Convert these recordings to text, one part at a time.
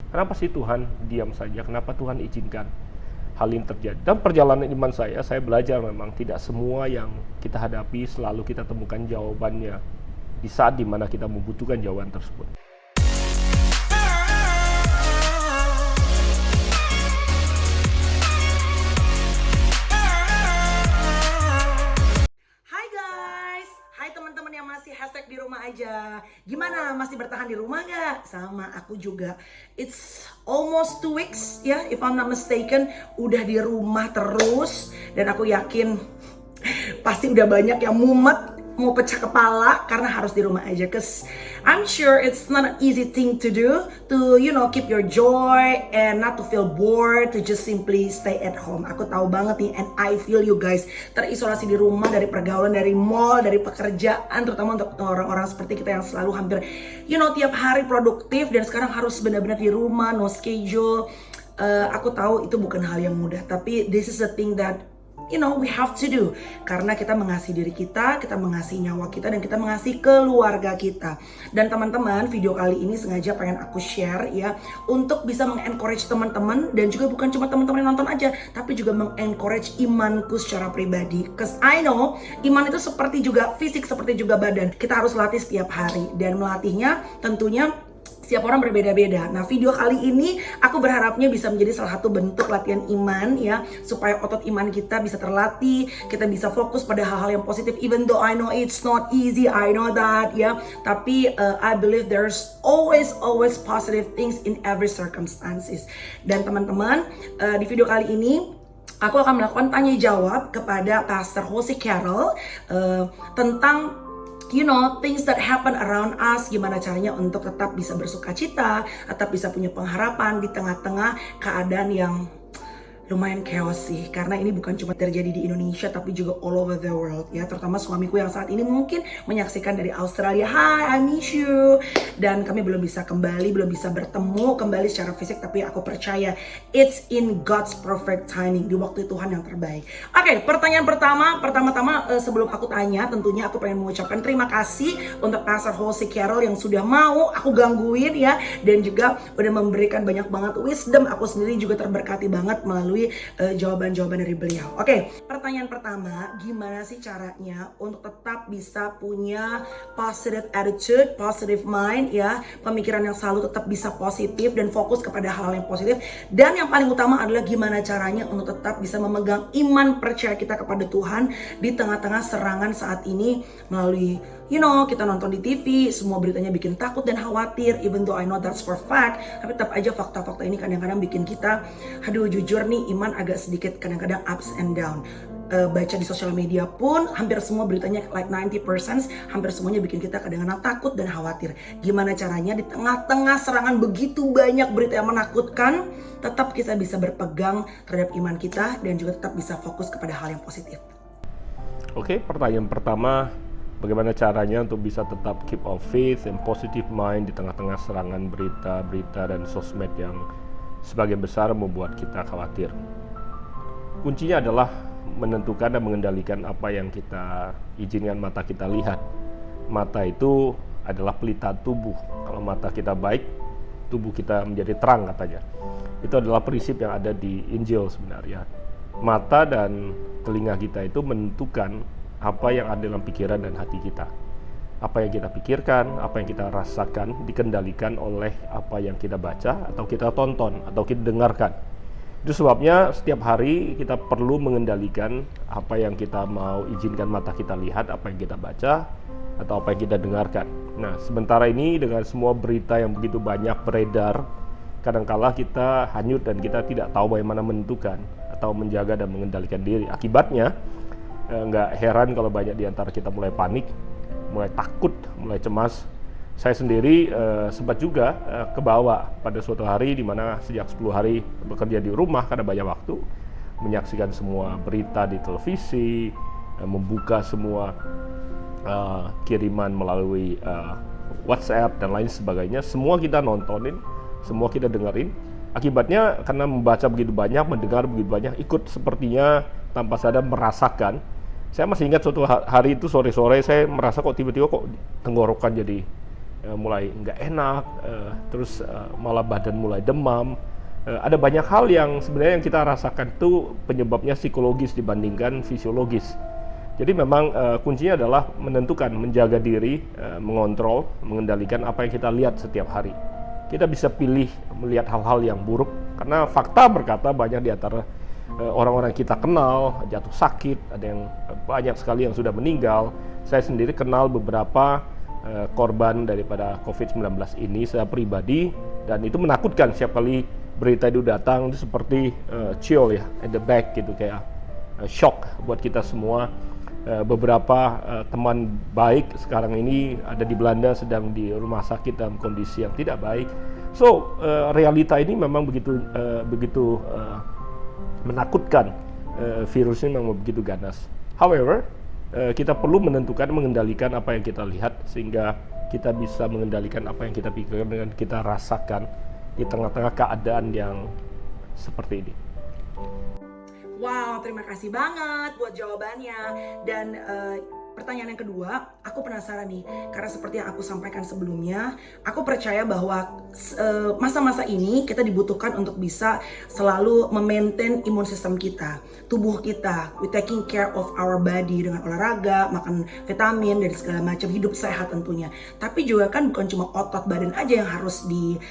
Kenapa sih Tuhan diam saja? Kenapa Tuhan izinkan hal ini terjadi? Dan perjalanan iman saya belajar memang tidak semua yang kita hadapi selalu kita temukan jawabannya di saat dimana kita membutuhkan jawaban tersebut. Hai teman-teman yang masih hashtag di rumah aja. Gimana, masih bertahan di rumah gak? Sama aku juga. It's almost 2 weeks ya, if I'm not mistaken. Udah di rumah terus. Dan aku yakin pasti udah banyak yang mumet, mau pecah kepala karena harus di rumah aja. Cause I'm sure it's not an easy thing to do, to keep your joy and not to feel bored, to just simply stay at home. Aku tahu banget nih, and I feel you guys, terisolasi di rumah dari pergaulan, dari mall, dari pekerjaan, terutama untuk orang-orang seperti kita yang selalu hampir tiap hari produktif dan sekarang harus benar-benar di rumah, no schedule. Aku tahu itu bukan hal yang mudah, tapi this is the thing that we have to do. Karena kita mengasihi diri kita mengasihi nyawa kita, dan kita mengasihi keluarga kita. Dan teman-teman, video kali ini sengaja pengen aku share ya, untuk bisa mengencourage teman-teman, dan juga bukan cuma teman-teman yang nonton aja, tapi juga mengencourage imanku secara pribadi. Cause I know, iman itu seperti juga fisik, seperti juga badan. Kita harus latih setiap hari, dan melatihnya tentunya setiap orang berbeda-beda. Nah, video kali ini aku berharapnya bisa menjadi salah satu bentuk latihan iman ya, supaya otot iman kita bisa terlatih, kita bisa fokus pada hal-hal yang positif. Even though I know it's not easy, I know that ya. Tapi I believe there's always positive things in every circumstances. Dan teman-teman, di video kali ini aku akan melakukan tanya jawab kepada Pastor Jose Carroll tentang things that happen around us, gimana caranya untuk tetap bisa bersuka cita, tetap bisa punya pengharapan di tengah-tengah keadaan yang lumayan chaos sih. Karena ini bukan cuma terjadi di Indonesia, tapi juga all over the world ya. Terutama suamiku yang saat ini mungkin menyaksikan dari Australia. Hi, I miss you. Dan kami belum bisa bertemu kembali secara fisik, tapi aku percaya it's in God's perfect timing, di waktu Tuhan yang terbaik. Oke, pertanyaan pertama-tama sebelum aku tanya, tentunya aku pengen mengucapkan terima kasih untuk Pastor Jose Carroll yang sudah mau aku gangguin ya, dan juga udah memberikan banyak banget wisdom. Aku sendiri juga terberkati banget melalui jawaban-jawaban dari beliau. Oke, pertanyaan pertama, gimana sih caranya untuk tetap bisa punya positive attitude, positive mind ya, pemikiran yang selalu tetap bisa positif dan fokus kepada hal-hal yang positif. Dan yang paling utama adalah gimana caranya untuk tetap bisa memegang iman percaya kita kepada Tuhan di tengah-tengah serangan saat ini melalui kita nonton di TV, semua beritanya bikin takut dan khawatir. Even though I know that's for fact, tapi tetap aja fakta-fakta ini kadang-kadang bikin kita, jujur nih, iman agak sedikit kadang-kadang ups and down. Baca di sosial media pun hampir semua beritanya like 90%, hampir semuanya bikin kita kadang-kadang takut dan khawatir. Gimana caranya di tengah-tengah serangan begitu banyak berita yang menakutkan, tetap kita bisa berpegang terhadap iman kita dan juga tetap bisa fokus kepada hal yang positif. Oke, pertanyaan pertama, bagaimana caranya untuk bisa tetap keep of faith and positive mind di tengah-tengah serangan berita-berita dan sosmed yang sebagian besar membuat kita khawatir? Kuncinya adalah menentukan dan mengendalikan apa yang kita izinkan mata kita lihat. Mata itu adalah pelita tubuh. Kalau mata kita baik, tubuh kita menjadi terang katanya. Itu adalah prinsip yang ada di Injil sebenarnya. Mata dan telinga kita itu menentukan apa yang ada dalam pikiran dan hati kita. Apa yang kita pikirkan, apa yang kita rasakan dikendalikan oleh apa yang kita baca atau kita tonton atau kita dengarkan. Itu sebabnya setiap hari kita perlu mengendalikan apa yang kita mau izinkan mata kita lihat, apa yang kita baca atau apa yang kita dengarkan. Nah, sementara ini dengan semua berita yang begitu banyak beredar, kadangkala kita hanyut dan kita tidak tahu bagaimana menentukan atau menjaga dan mengendalikan diri. Akibatnya nggak heran kalau banyak di antara kita mulai panik, mulai takut, mulai cemas. Saya sendiri sempat juga kebawa pada suatu hari di mana sejak 10 hari bekerja di rumah karena banyak waktu, menyaksikan semua berita di televisi, membuka semua kiriman melalui WhatsApp dan lain sebagainya. Semua kita nontonin, semua kita dengerin. Akibatnya karena membaca begitu banyak, mendengar begitu banyak, ikut sepertinya tanpa sadar merasakan. Saya masih ingat suatu hari itu sore-sore saya merasa kok tiba-tiba kok tenggorokan jadi mulai nggak enak, terus malah badan mulai demam. Ada banyak hal yang sebenarnya yang kita rasakan itu penyebabnya psikologis dibandingkan fisiologis. Jadi memang kuncinya adalah menentukan, menjaga diri, mengontrol, mengendalikan apa yang kita lihat setiap hari. Kita bisa pilih melihat hal-hal yang buruk, karena fakta berkata banyak di antara orang-orang kita kenal jatuh sakit, ada yang banyak sekali yang sudah meninggal. Saya sendiri kenal beberapa korban daripada COVID-19 ini saya pribadi, dan itu menakutkan. Setiap kali berita itu datang itu seperti chill ya, at the back gitu, kayak shock buat kita semua. Beberapa teman baik sekarang ini ada di Belanda sedang di rumah sakit dalam kondisi yang tidak baik. So realita ini memang begitu menakutkan. Virus ini memang begitu ganas. However, kita perlu menentukan, mengendalikan apa yang kita lihat, sehingga kita bisa mengendalikan apa yang kita pikirkan dan kita rasakan di tengah-tengah keadaan yang seperti ini. Wow, terima kasih banget buat jawabannya. Dan pertanyaan yang kedua, aku penasaran nih, karena seperti yang aku sampaikan sebelumnya, aku percaya bahwa masa-masa ini kita dibutuhkan untuk bisa selalu memaintain imun sistem kita, tubuh kita. We taking care of our body dengan olahraga, makan vitamin dan segala macam, hidup sehat tentunya. Tapi juga kan bukan cuma otot badan aja yang harus di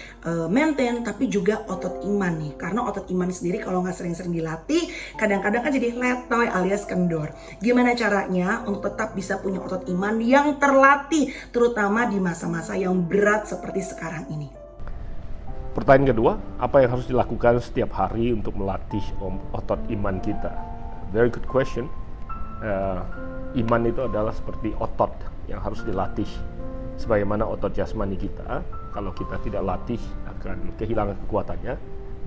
maintain, tapi juga otot iman nih. Karena otot iman sendiri kalau nggak sering-sering dilatih, kadang-kadang kan jadi letoy alias kendor. Gimana caranya untuk tetap bisa punya otot iman yang terlatih, terutama di masa-masa yang berat seperti sekarang ini? Pertanyaan kedua, apa yang harus dilakukan setiap hari untuk melatih otot iman kita? Very good question. Iman itu adalah seperti otot yang harus dilatih. Sebagaimana otot jasmani kita, kalau kita tidak latih akan kehilangan kekuatannya.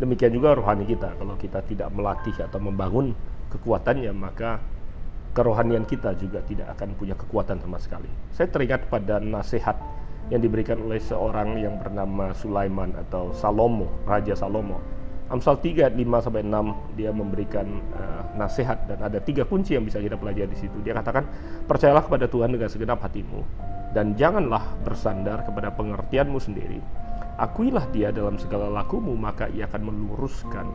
Demikian juga rohani kita, kalau kita tidak melatih atau membangun kekuatannya, maka kerohanian kita juga tidak akan punya kekuatan sama sekali. Saya teringat pada nasihat yang diberikan oleh seorang yang bernama Sulaiman atau Salomo, Raja Salomo. Amsal 3 ayat 5-6 dia memberikan nasihat, dan ada 3 kunci yang bisa kita pelajari di situ. Dia katakan, percayalah kepada Tuhan dengan segenap hatimu dan janganlah bersandar kepada pengertianmu sendiri. Akuilah Dia dalam segala lakumu, maka Ia akan meluruskan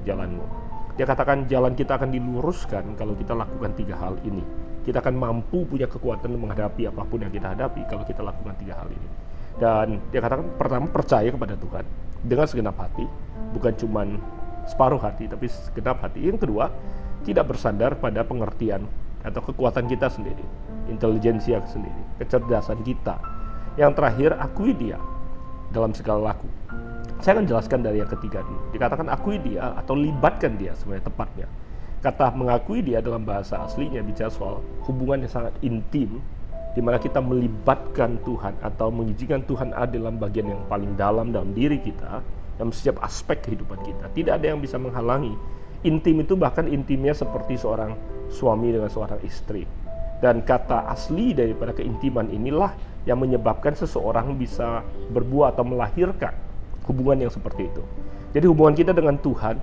jalanmu. Dia katakan jalan kita akan diluruskan kalau kita lakukan 3 hal ini. Kita akan mampu punya kekuatan menghadapi apapun yang kita hadapi kalau kita lakukan 3 hal ini. Dan dia katakan, pertama, percaya kepada Tuhan dengan segenap hati, bukan cuma separuh hati, tapi segenap hati. Yang kedua, tidak bersandar pada pengertian atau kekuatan kita sendiri, intelijensia sendiri, kecerdasan kita. Yang terakhir, akui Dia dalam segala laku. Saya akan jelaskan dari yang ketiga dulu. Dikatakan akui Dia atau libatkan Dia sebenarnya tepatnya. Kata mengakui Dia dalam bahasa aslinya bicara soal hubungan yang sangat intim, di mana kita melibatkan Tuhan atau mengizinkan Tuhan ada dalam bagian yang paling dalam diri kita, dalam setiap aspek kehidupan kita. Tidak ada yang bisa menghalangi. Intim itu bahkan intimnya seperti seorang suami dengan seorang istri. Dan kata asli daripada keintiman inilah yang menyebabkan seseorang bisa berbuat atau melahirkan hubungan yang seperti itu. Jadi hubungan kita dengan Tuhan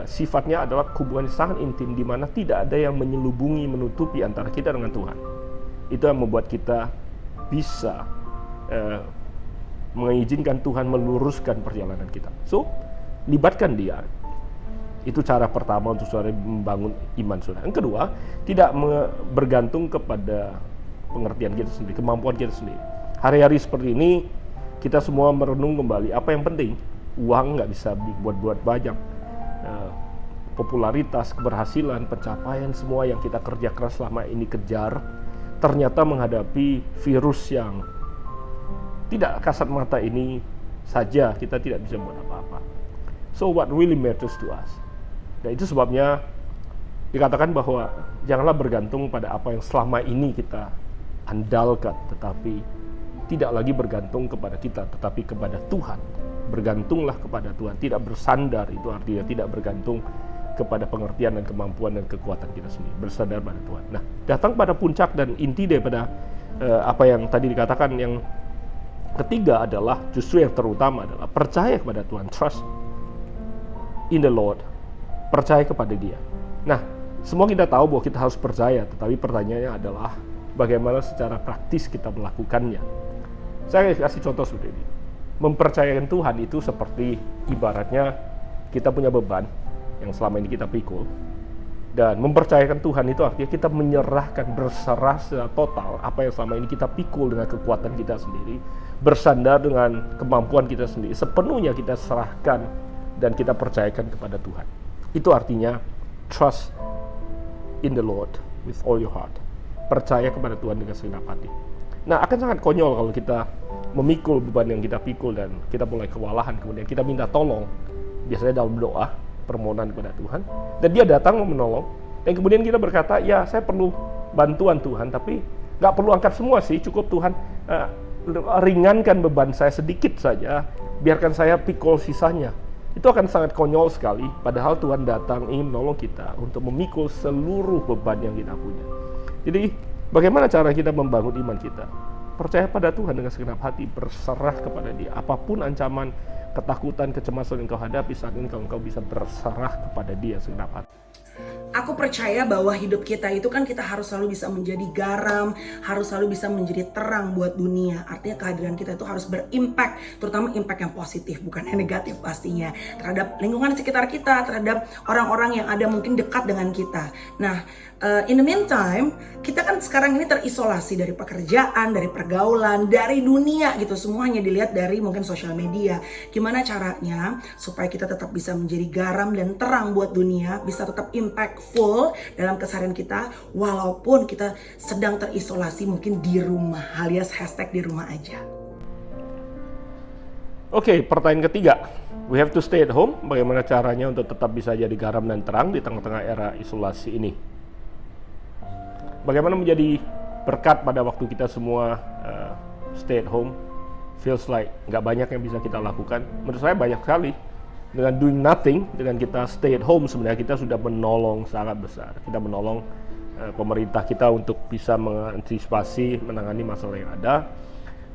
sifatnya adalah hubungan yang sangat intim, di mana tidak ada yang menyelubungi, menutupi antara kita dengan Tuhan. Itu yang membuat kita bisa mengizinkan Tuhan meluruskan perjalanan kita. So, libatkan Dia. Itu cara pertama untuk saudara membangun iman saudara. Yang kedua, tidak bergantung kepada pengertian kita sendiri, kemampuan kita sendiri. Hari-hari seperti ini, kita semua merenung kembali apa yang penting. Uang nggak bisa buat banyak. Popularitas, keberhasilan, pencapaian, semua yang kita kerja keras selama ini kejar, ternyata menghadapi virus yang tidak kasat mata ini saja kita tidak bisa buat apa-apa. So what really matters to us? Dan itu sebabnya dikatakan bahwa janganlah bergantung pada apa yang selama ini kita andalkan, tetapi tidak lagi bergantung kepada kita, tetapi kepada Tuhan. Bergantunglah kepada Tuhan, tidak bersandar, itu artinya tidak bergantung kepada pengertian dan kemampuan dan kekuatan kita sendiri, bersandar pada Tuhan. Nah, datang pada puncak dan inti daripada apa yang tadi dikatakan, yang ketiga adalah justru yang terutama adalah percaya kepada Tuhan, trust in the Lord, percaya kepada Dia. Nah, semua kita tahu bahwa kita harus percaya, tetapi pertanyaannya adalah bagaimana secara praktis kita melakukannya. Saya kasih contoh seperti ini. Mempercayakan Tuhan itu seperti ibaratnya kita punya beban yang selama ini kita pikul. Dan mempercayakan Tuhan itu artinya kita menyerahkan, berserah secara total apa yang selama ini kita pikul dengan kekuatan kita sendiri, bersandar dengan kemampuan kita sendiri, sepenuhnya kita serahkan dan kita percayakan kepada Tuhan. Itu artinya trust in the Lord with all your heart. Percaya kepada Tuhan dengan segenap hati. Nah, akan sangat konyol kalau kita memikul beban yang kita pikul dan kita mulai kewalahan, kemudian kita minta tolong, biasanya dalam doa, permohonan kepada Tuhan, dan dia datang mau menolong, dan kemudian kita berkata, ya saya perlu bantuan Tuhan, tapi nggak perlu angkat semua sih, cukup Tuhan ringankan beban saya sedikit saja, biarkan saya pikul sisanya. Itu akan sangat konyol sekali, padahal Tuhan datang ingin menolong kita untuk memikul seluruh beban yang kita punya. Jadi, bagaimana cara kita membangun iman kita? Percaya pada Tuhan dengan segenap hati, berserah kepada Dia. Apapun ancaman, ketakutan, kecemasan yang kau hadapi saat ini, kalau engkau bisa berserah kepada Dia segenap hati. Aku percaya bahwa hidup kita itu kan kita harus selalu bisa menjadi garam, harus selalu bisa menjadi terang buat dunia. Artinya kehadiran kita itu harus berimpact, terutama impact yang positif, bukan yang negatif pastinya. Terhadap lingkungan sekitar kita, terhadap orang-orang yang ada mungkin dekat dengan kita. Nah, in the meantime, kita kan sekarang ini terisolasi dari pekerjaan, dari pergaulan, dari dunia gitu. Semuanya dilihat dari mungkin sosial media. Gimana caranya supaya kita tetap bisa menjadi garam dan terang buat dunia, bisa tetap impactful dalam keseharian kita, walaupun kita sedang terisolasi mungkin di rumah, alias hashtag di rumah aja. Oke, pertanyaan ketiga. We have to stay at home. Bagaimana caranya untuk tetap bisa jadi garam dan terang di tengah-tengah era isolasi ini? Bagaimana menjadi berkat pada waktu kita semua stay at home? Feels like nggak banyak yang bisa kita lakukan. Menurut saya banyak sekali. Dengan doing nothing, dengan kita stay at home, sebenarnya kita sudah menolong sangat besar. Kita menolong pemerintah kita untuk bisa mengantisipasi, menangani masalah yang ada.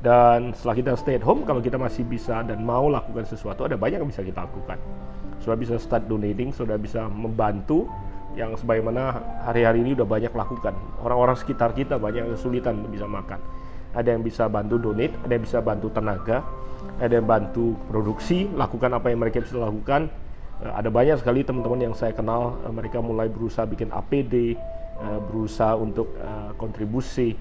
Dan setelah kita stay at home, kalau kita masih bisa dan mau lakukan sesuatu, ada banyak yang bisa kita lakukan. Sudah bisa start donating, sudah bisa membantu, yang sebagaimana hari-hari ini udah banyak lakukan. Orang-orang sekitar kita banyak yang kesulitan untuk bisa makan. Ada yang bisa bantu donate, ada yang bisa bantu tenaga, ada yang bantu produksi, lakukan apa yang mereka bisa lakukan. Ada banyak sekali teman-teman yang saya kenal, mereka mulai berusaha bikin APD, berusaha untuk kontribusi.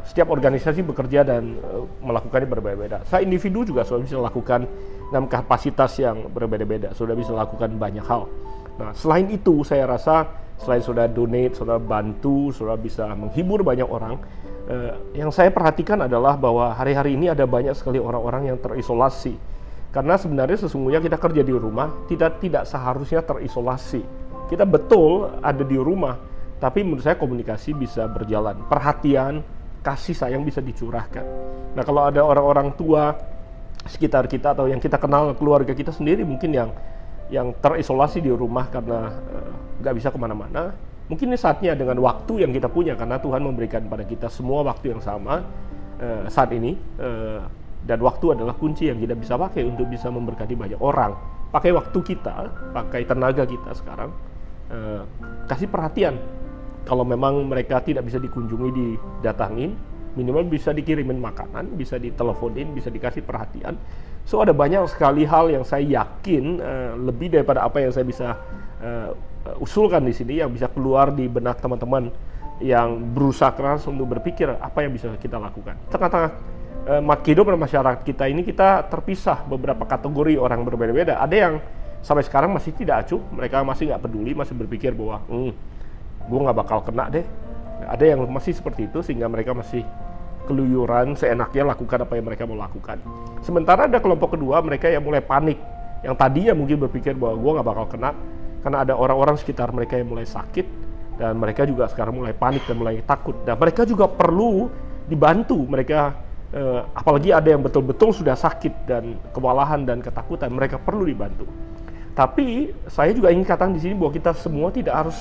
Setiap organisasi bekerja dan melakukannya berbeda-beda. Saya individu juga sudah bisa lakukan dalam kapasitas yang berbeda-beda, sudah bisa lakukan banyak hal. Nah, selain itu saya rasa selain sudah donate, sudah bantu, sudah bisa menghibur banyak orang, yang saya perhatikan adalah bahwa hari-hari ini ada banyak sekali orang-orang yang terisolasi. Karena sebenarnya sesungguhnya kita kerja di rumah, tidak seharusnya terisolasi. Kita betul ada di rumah, tapi menurut saya komunikasi bisa berjalan. Perhatian, kasih sayang bisa dicurahkan. Nah, kalau ada orang-orang tua sekitar kita atau yang kita kenal, keluarga kita sendiri mungkin yang terisolasi di rumah karena nggak bisa kemana-mana, mungkin ini saatnya dengan waktu yang kita punya, karena Tuhan memberikan pada kita semua waktu yang sama saat ini, dan waktu adalah kunci yang kita bisa pakai untuk bisa memberkati banyak orang. Pakai waktu kita, pakai tenaga kita sekarang, kasih perhatian. Kalau memang mereka tidak bisa dikunjungi, didatangin, minimal bisa dikirimin makanan, bisa diteleponin, bisa dikasih perhatian. So ada banyak sekali hal yang saya yakin lebih daripada apa yang saya bisa usulkan di sini, yang bisa keluar di benak teman-teman yang berusaha keras untuk berpikir apa yang bisa kita lakukan. Tengah-tengah kehidupan masyarakat kita ini, kita terpisah beberapa kategori orang berbeda-beda. Ada yang sampai sekarang masih tidak acuh, mereka masih nggak peduli, masih berpikir bahwa gue nggak bakal kena deh. Ada yang masih seperti itu sehingga mereka masih keluyuran seenaknya lakukan apa yang mereka mau lakukan. Sementara ada kelompok kedua, mereka yang mulai panik, yang tadinya mungkin berpikir bahwa gue nggak bakal kena, karena ada orang-orang sekitar mereka yang mulai sakit, dan mereka juga sekarang mulai panik dan mulai takut. Dan mereka juga perlu dibantu. Mereka apalagi ada yang betul-betul sudah sakit dan kewalahan dan ketakutan, mereka perlu dibantu. Tapi saya juga ingin katakan di sini bahwa kita semua tidak harus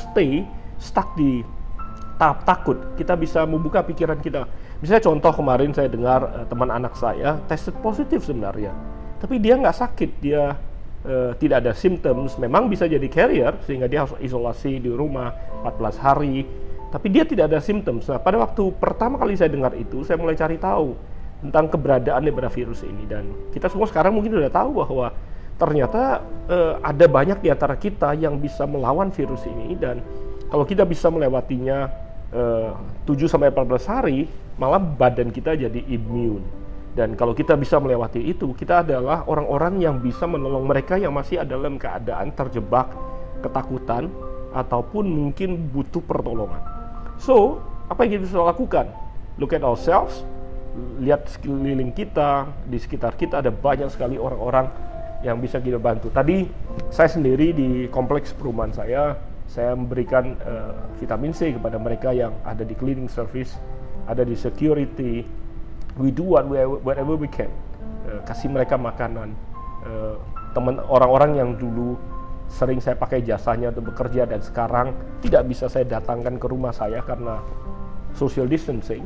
stuck di tahap takut. Kita bisa membuka pikiran kita. Misalnya contoh, kemarin saya dengar teman anak saya tested positif sebenarnya, tapi dia nggak sakit, dia tidak ada symptoms. Memang bisa jadi carrier sehingga dia harus isolasi di rumah 14 hari, tapi dia tidak ada symptoms. Nah, pada waktu pertama kali saya dengar itu, saya mulai cari tahu tentang keberadaan daripada virus ini. Dan kita semua sekarang mungkin sudah tahu bahwa ternyata ada banyak di antara kita yang bisa melawan virus ini, dan kalau kita bisa melewatinya 7-14 hari, malah badan kita jadi immune. Dan kalau kita bisa melewati itu, kita adalah orang-orang yang bisa menolong mereka yang masih dalam keadaan terjebak ketakutan ataupun mungkin butuh pertolongan. So, apa yang kita bisa lakukan? Look at ourselves, lihat sekeliling kita, di sekitar kita ada banyak sekali orang-orang yang bisa kita bantu. Tadi saya sendiri di kompleks perumahan saya memberikan vitamin C kepada mereka yang ada di cleaning service, ada di security. We do whatever we can. Kasih mereka makanan. Teman orang-orang yang dulu sering saya pakai jasanya untuk bekerja dan sekarang tidak bisa saya datangkan ke rumah saya karena social distancing.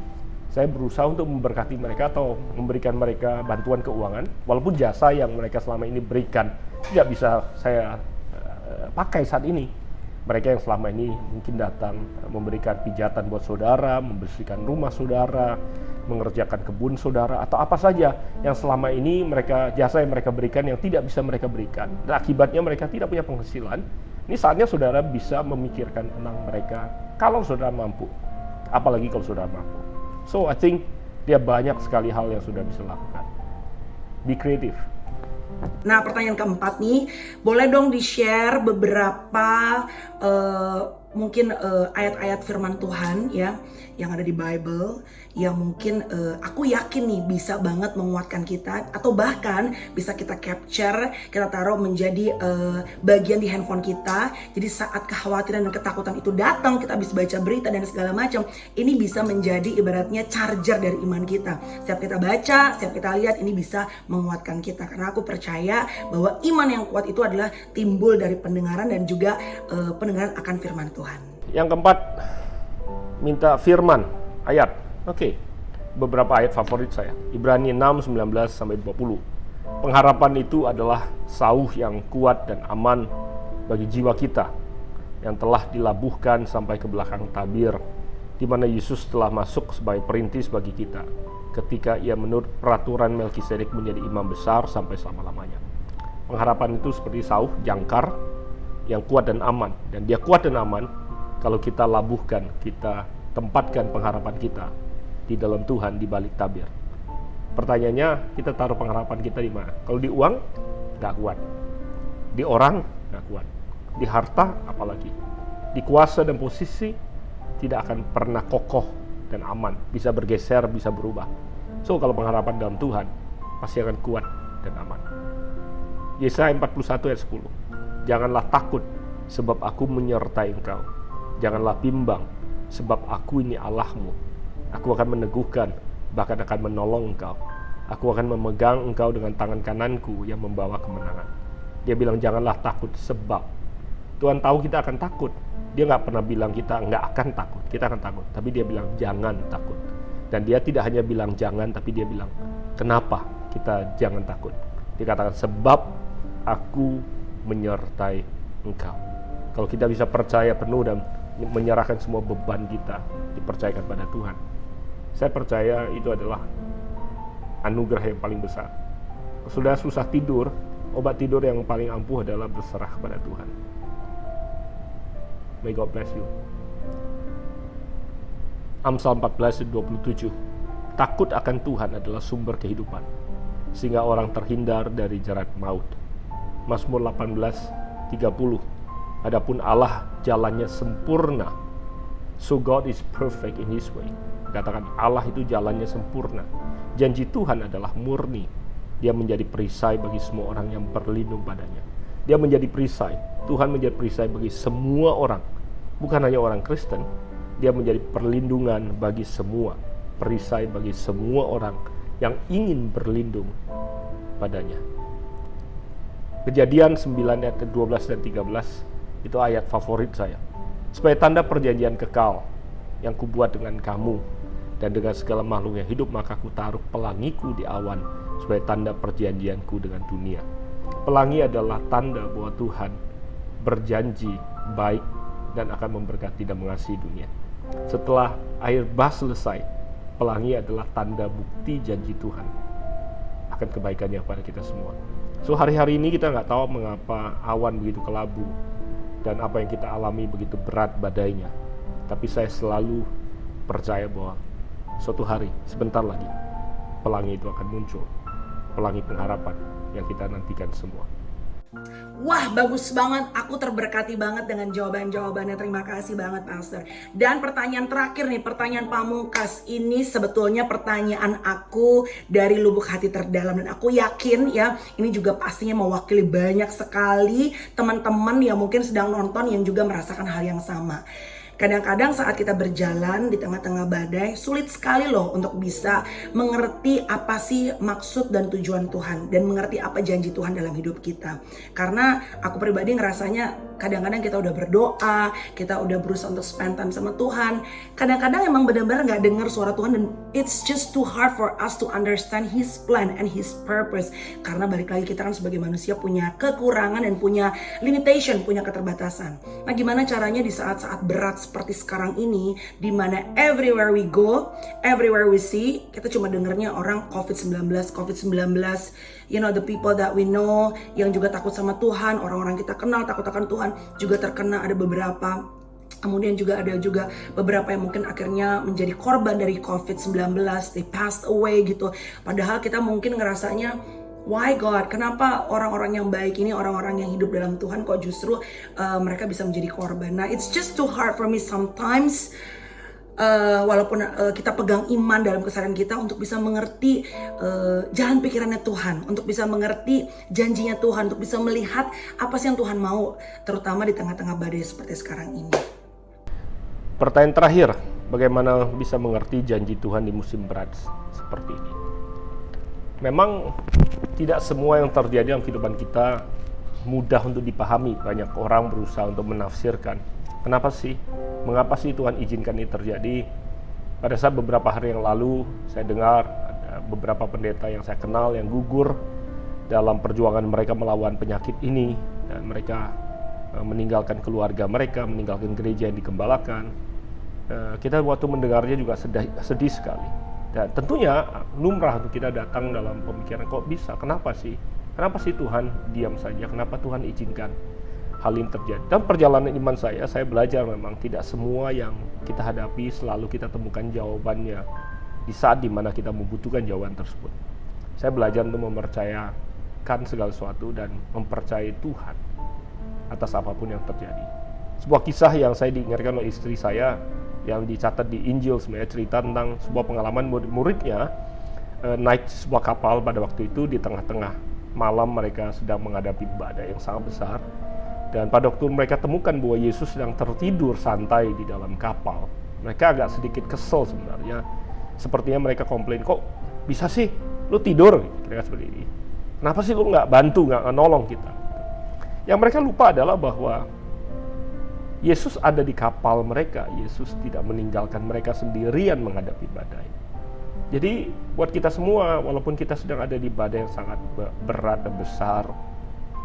Saya berusaha untuk memberkati mereka atau memberikan mereka bantuan keuangan, walaupun jasa yang mereka selama ini berikan tidak bisa saya pakai saat ini. Mereka yang selama ini mungkin datang memberikan pijatan buat saudara, membersihkan rumah saudara, mengerjakan kebun saudara, atau apa saja yang selama ini jasa yang mereka berikan yang tidak bisa mereka berikan. Dan akibatnya mereka tidak punya penghasilan. Ini saatnya saudara bisa memikirkan tentang mereka kalau saudara mampu, apalagi kalau saudara mampu. So I think dia banyak sekali hal yang sudah bisa lakukan. Be creative. Nah, pertanyaan keempat nih, boleh dong di-share beberapa mungkin ayat-ayat firman Tuhan ya yang ada di Bible yang mungkin aku yakin nih bisa banget menguatkan kita, atau bahkan bisa kita capture, kita taruh menjadi bagian di handphone kita. Jadi saat kekhawatiran dan ketakutan itu datang, kita bisa baca berita dan segala macam. Ini bisa menjadi ibaratnya charger dari iman kita. Setiap kita baca, setiap kita lihat, ini bisa menguatkan kita. Karena aku percaya bahwa iman yang kuat itu adalah timbul dari pendengaran dan juga pendengaran akan firman Tuhan. Yang keempat, minta firman, ayat. Oke, beberapa ayat favorit saya. Ibrani 6:19-20. Pengharapan itu adalah sauh yang kuat dan aman bagi jiwa kita yang telah dilabuhkan sampai ke belakang tabir, di mana Yesus telah masuk sebagai perintis bagi kita ketika ia menurut peraturan Melkisedek menjadi imam besar sampai selama-lamanya. Pengharapan itu seperti sauh jangkar yang kuat dan aman, dan dia kuat dan aman kalau kita labuhkan, kita tempatkan pengharapan kita di dalam Tuhan di balik tabir. Pertanyaannya, kita taruh pengharapan kita di mana? Kalau di uang, nggak kuat. Di orang, nggak kuat. Di harta, apalagi. Di kuasa dan posisi, tidak akan pernah kokoh dan aman. Bisa bergeser, bisa berubah. So, kalau pengharapan dalam Tuhan, pasti akan kuat dan aman. Yesaya 41 ayat 10. Janganlah takut, sebab aku menyertai engkau. Janganlah bimbang, sebab aku ini Allahmu. Aku akan meneguhkan, bahkan akan menolong engkau. Aku akan memegang engkau dengan tangan kananku yang membawa kemenangan. Dia bilang janganlah takut, sebab Tuhan tahu kita akan takut. Dia nggak pernah bilang kita nggak akan takut, kita akan takut. Tapi dia bilang jangan takut. Dan dia tidak hanya bilang jangan, tapi dia bilang kenapa kita jangan takut. Dia katakan sebab aku menyertai engkau. Kalau kita bisa percaya penuh dan menyerahkan semua beban kita, dipercayakan pada Tuhan, saya percaya itu adalah anugerah yang paling besar. Sudah susah tidur, obat tidur yang paling ampuh adalah berserah kepada Tuhan. May God bless you. Amsal 14:27. Takut akan Tuhan adalah sumber kehidupan, sehingga orang terhindar dari jerat maut. Mazmur 18:30. Adapun Allah jalannya sempurna, so God is perfect in His way. Katakan Allah itu jalannya sempurna. Janji Tuhan adalah murni. Dia menjadi perisai bagi semua orang yang berlindung padanya. Dia menjadi perisai. Tuhan menjadi perisai bagi semua orang, bukan hanya orang Kristen. Dia menjadi perlindungan bagi semua, perisai bagi semua orang yang ingin berlindung padanya. Kejadian 9 ayat 12 dan 13 itu ayat favorit saya. Sebagai tanda perjanjian kekal yang kubuat dengan kamu dan dengan segala makhluk yang hidup, maka ku taruh pelangiku di awan sebagai tanda perjanjianku dengan dunia. Pelangi adalah tanda bahwa Tuhan berjanji baik dan akan memberkati dan mengasihi dunia. Setelah air bah selesai, pelangi adalah tanda bukti janji Tuhan akan kebaikannya pada kita semua. So hari-hari ini kita nggak tahu mengapa awan begitu kelabu dan apa yang kita alami begitu berat badainya. Tapi saya selalu percaya bahwa suatu hari, sebentar lagi, pelangi itu akan muncul. Pelangi pengharapan yang kita nantikan semua. Wah, bagus banget. Aku terberkati banget dengan jawaban-jawabannya. Terima kasih banget, Pastor. Dan pertanyaan terakhir nih, pertanyaan pamungkas. Ini sebetulnya pertanyaan aku dari lubuk hati terdalam. Dan aku yakin ya, ini juga pastinya mewakili banyak sekali teman-teman yang mungkin sedang nonton yang juga merasakan hal yang sama. Kadang-kadang saat kita berjalan di tengah-tengah badai, sulit sekali loh untuk bisa mengerti apa sih maksud dan tujuan Tuhan. Dan mengerti apa janji Tuhan dalam hidup kita. Karena aku pribadi ngerasanya kadang-kadang kita udah berdoa, kita udah berusaha untuk spend time sama Tuhan. Kadang-kadang emang benar-benar gak dengar suara Tuhan dan it's just too hard for us to understand His plan and His purpose. Karena balik lagi kita kan sebagai manusia punya kekurangan dan punya limitation, punya keterbatasan. Nah, gimana caranya di saat-saat berat seperti sekarang ini, di mana everywhere we go, everywhere we see, kita cuma dengernya orang COVID-19, you know, the people that we know yang juga takut sama Tuhan, orang-orang kita kenal takut akan Tuhan juga terkena, ada beberapa. Kemudian juga ada beberapa yang mungkin akhirnya menjadi korban dari COVID-19, they passed away gitu. Padahal kita mungkin ngerasanya, why God, kenapa orang-orang yang baik ini, orang-orang yang hidup dalam Tuhan kok justru mereka bisa menjadi korban. Nah, it's just too hard for me sometimes, walaupun kita pegang iman dalam kesadaran kita untuk bisa mengerti jalan pikirannya Tuhan, untuk bisa mengerti janjinya Tuhan, untuk bisa melihat apa sih yang Tuhan mau, terutama di tengah-tengah badai seperti sekarang ini. Pertanyaan terakhir, bagaimana bisa mengerti janji Tuhan di musim berat seperti ini? Memang tidak semua yang terjadi dalam kehidupan kita mudah untuk dipahami. Banyak orang berusaha untuk menafsirkan. Kenapa sih? Mengapa sih Tuhan izinkan ini terjadi? Pada saat beberapa hari yang lalu, saya dengar ada beberapa pendeta yang saya kenal yang gugur dalam perjuangan mereka melawan penyakit ini. Dan mereka meninggalkan keluarga mereka, meninggalkan gereja yang digembalakan. Kita waktu mendengarnya juga sedih sekali. Dan tentunya lumrah untuk kita datang dalam pemikiran, kok bisa? Kenapa sih? Kenapa sih Tuhan diam saja? Kenapa Tuhan izinkan hal ini terjadi? Dan perjalanan iman saya belajar memang tidak semua yang kita hadapi selalu kita temukan jawabannya di saat dimana kita membutuhkan jawaban tersebut. Saya belajar untuk mempercayakan segala sesuatu dan mempercayai Tuhan atas apapun yang terjadi. Sebuah kisah yang saya diingatkan oleh istri saya yang dicatat di Injil, sebenarnya cerita tentang sebuah pengalaman murid-muridnya naik sebuah kapal pada waktu itu di tengah-tengah malam mereka sedang menghadapi badai yang sangat besar, dan pada waktu mereka temukan bahwa Yesus sedang tertidur santai di dalam kapal, mereka agak sedikit kesel sebenarnya. Sepertinya mereka komplain, kok bisa sih lu tidur kira-kira seperti ini, kenapa sih lu nggak bantu, nggak nolong kita? Yang mereka lupa adalah bahwa Yesus ada di kapal mereka. Yesus tidak meninggalkan mereka sendirian menghadapi badai. Jadi buat kita semua, walaupun kita sedang ada di badai yang sangat berat dan besar,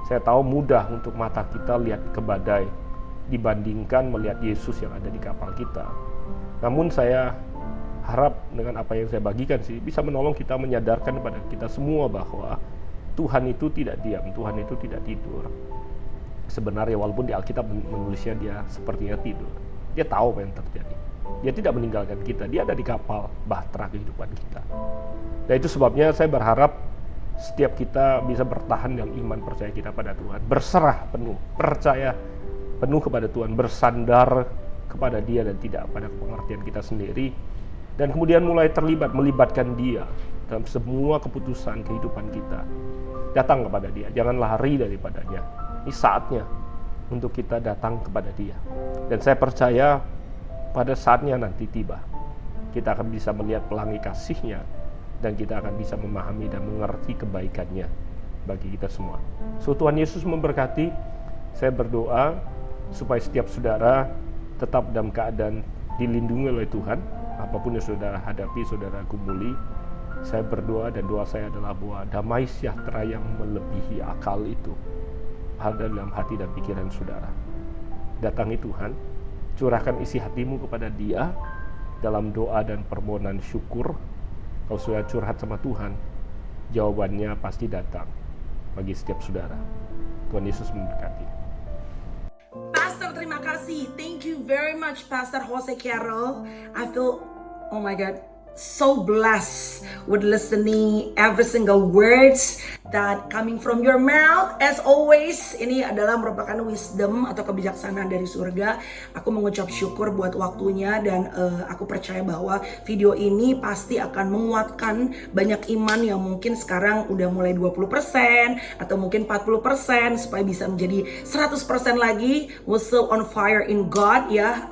saya tahu mudah untuk mata kita lihat ke badai dibandingkan melihat Yesus yang ada di kapal kita. Namun saya harap dengan apa yang saya bagikan sih bisa menolong kita menyadarkan kepada kita semua bahwa Tuhan itu tidak diam, Tuhan itu tidak tidur. Sebenarnya walaupun di Alkitab menulisnya dia sepertinya tidur, dia tahu apa yang terjadi. Dia tidak meninggalkan kita, dia ada di kapal bahtera kehidupan kita. Dan itu sebabnya saya berharap setiap kita bisa bertahan dalam iman percaya kita pada Tuhan, berserah penuh, percaya penuh kepada Tuhan, bersandar kepada Dia dan tidak pada pengertian kita sendiri, dan kemudian mulai melibatkan Dia dalam semua keputusan kehidupan kita. Datang kepada Dia, jangan lari daripadanya. Ini saatnya untuk kita datang kepada Dia. Dan saya percaya pada saatnya nanti tiba, kita akan bisa melihat pelangi kasih-Nya, dan kita akan bisa memahami dan mengerti kebaikan-Nya bagi kita semua. So Tuhan Yesus memberkati. Saya berdoa supaya setiap saudara tetap dalam keadaan dilindungi oleh Tuhan. Apapun yang saudara hadapi, saudara gumuli, saya berdoa dan doa saya adalah bahwa damai sejahtera yang melebihi akal itu ada dalam hati dan pikiran saudara. Datangi Tuhan, curahkan isi hatimu kepada Dia, dalam doa dan permohonan syukur, kalau sudah curhat sama Tuhan, jawabannya pasti datang bagi setiap saudara. Tuhan Yesus memberkati. Pastor, terima kasih. Thank you very much, Pastor Jose Carroll. I feel, oh my God, so blessed with listening every single words that coming from your mouth. As always, ini adalah merupakan wisdom atau kebijaksanaan dari surga. Aku mengucap syukur buat waktunya, dan aku percaya bahwa video ini pasti akan menguatkan banyak iman yang mungkin sekarang udah mulai 20% atau mungkin 40% supaya bisa menjadi 100% lagi. We're still on fire in God ya.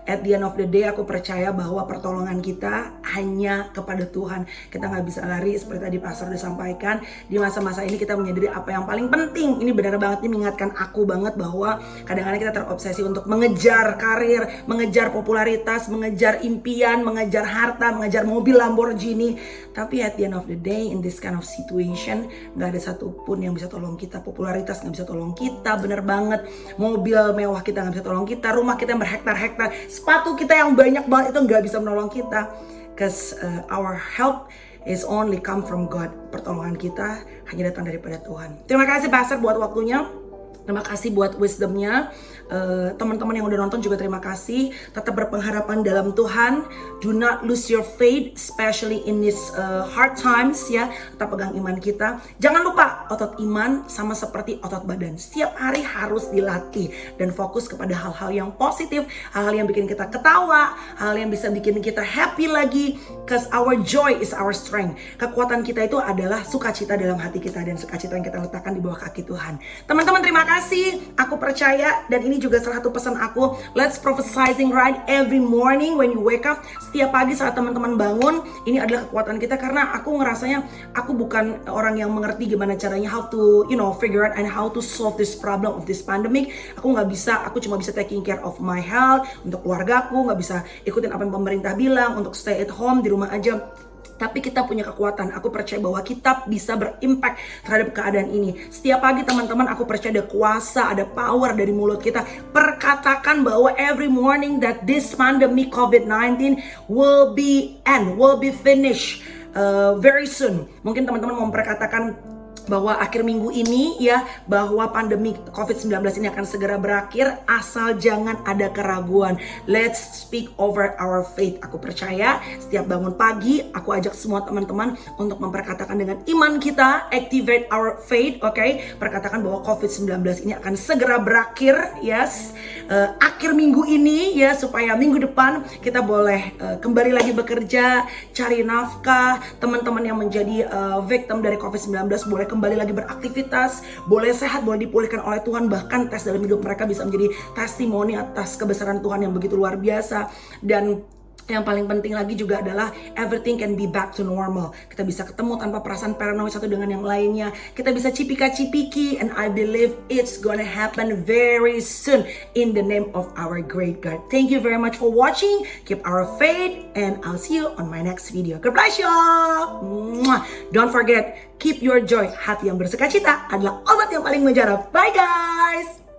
At the end of the day, aku percaya bahwa pertolongan kita hanya kepada Tuhan. Kita nggak bisa lari, seperti tadi Pastor udah sampaikan. Di masa-masa ini kita menyadari apa yang paling penting. Ini benar banget, ini mengingatkan aku banget bahwa kadang-kadang kita terobsesi untuk mengejar karir, mengejar popularitas, mengejar impian, mengejar harta, mengejar mobil Lamborghini. Tapi at the end of the day, in this kind of situation, nggak ada satupun yang bisa tolong kita. Popularitas nggak bisa tolong kita, bener banget. Mobil mewah kita nggak bisa tolong kita. Rumah kita yang berhektar-hektar, sepatu kita yang banyak banget itu nggak bisa menolong kita. Because our help is only come from God. Pertolongan kita hanya datang daripada Tuhan. Terima kasih Pastor buat waktunya. Terima kasih buat wisdomnya. Teman-teman yang udah nonton juga terima kasih. Tetap berpengharapan dalam Tuhan. Do not lose your faith, especially in this hard times ya. Tetap pegang iman kita. Jangan lupa, otot iman sama seperti otot badan. Setiap hari harus dilatih dan fokus kepada hal-hal yang positif, hal-hal yang bikin kita ketawa, hal yang bisa bikin kita happy lagi. Cause our joy is our strength. Kekuatan kita itu adalah sukacita dalam hati kita, dan sukacita yang kita letakkan di bawah kaki Tuhan. Teman-teman, terima kasih. Aku percaya, dan ini juga salah satu pesan aku. Let's prophesizing right every morning when you wake up. Setiap pagi saat teman-teman bangun, ini adalah kekuatan kita. Karena aku ngerasanya aku bukan orang yang mengerti gimana caranya how to figure out and how to solve this problem of this pandemic. Aku cuma bisa taking care of my health, untuk keluargaku, nggak bisa ikutin apa yang pemerintah bilang untuk stay at home, di rumah aja. Tapi kita punya kekuatan. Aku percaya bahwa kita bisa berimpact terhadap keadaan ini. Setiap pagi teman-teman, aku percaya ada kuasa, ada power dari mulut kita. Perkatakan bahwa every morning that this pandemic COVID-19 will be finished very soon. Mungkin teman-teman mau memperkatakan bahwa akhir minggu ini ya, bahwa pandemi COVID-19 ini akan segera berakhir, asal jangan ada keraguan. Let's speak over our faith. Aku percaya setiap bangun pagi, aku ajak semua teman-teman untuk memperkatakan dengan iman kita, activate our faith, okay? Perkatakan bahwa COVID-19 ini akan segera berakhir, yes. Akhir minggu ini ya, supaya minggu depan kita boleh kembali lagi bekerja, cari nafkah. Teman-teman yang menjadi victim dari COVID-19 boleh kembali lagi beraktivitas, boleh sehat, boleh dipulihkan oleh Tuhan. Bahkan tes dalam hidup mereka bisa menjadi testimoni atas kebesaran Tuhan yang begitu luar biasa. Dan yang paling penting lagi juga adalah everything can be back to normal. Kita bisa ketemu tanpa perasaan paranoid satu dengan yang lainnya. Kita bisa cipika-cipiki, and I believe it's gonna happen very soon in the name of our great God. Thank you very much for watching. Keep our faith, and I'll see you on my next video. God bless you. Don't forget, keep your joy. Hati yang bersukacita adalah obat yang paling mujarab. Bye guys.